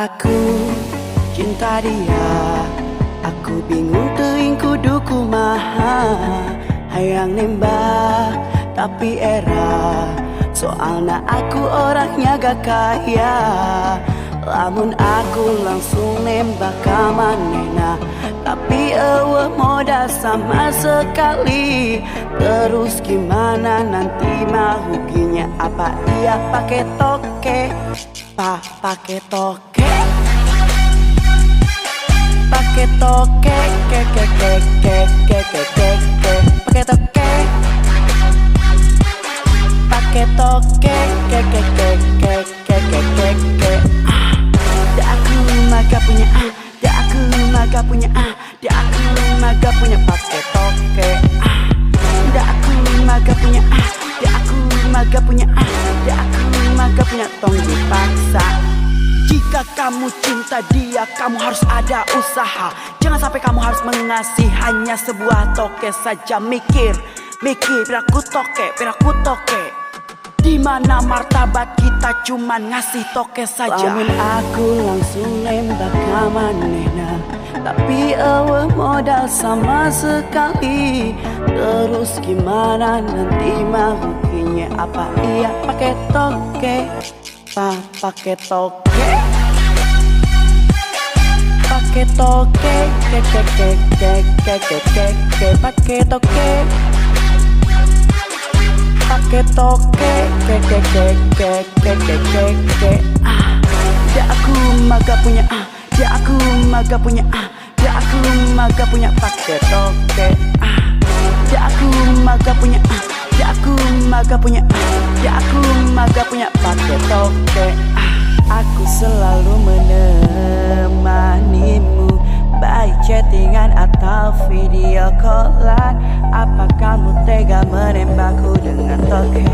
aku cinta dia, aku bingung teuing kudu kumaha. Hayang nembak tapi era, soalna aku orangnya gak kaya. Lamun aku langsung nembak ka manehna, tapi eueuh modal sama sekali. Terus gimana nanti mah ruginya? Apa iya pake toke? Pake toke? Pake toke, pake toke, pake toke, dah aku mah gak punya dah aku mah gak punya dah aku mah gak punya pake toke dah aku mah gak punya dah aku mah gak punya dah aku mah gak punya, tong dipaksa. Jika kamu cinta dia, kamu harus ada usaha. Jangan sampai kamu harus mengasih hanya sebuah toke saja. Mikir, piraku toke. Di mana martabat kita cuman ngasih toke saja. Lamun aku langsung nembak ka manehna, tapi eueuh modal sama sekali. Terus gimana nanti mah ruginya? Apa iya pakai toke? Pakai toke, pakai toke, pakai toke, pakai toke, dah aku mah gak punya dah aku mah gak punya dah aku mah gak punya pakai toke dah aku mah gak punya dah aku mah gak punya dah aku mah gak punya pakai toke. Aku selalu menemanimu, baik chattingan atau video callan. Apa kamu tega menembakku dengan toke?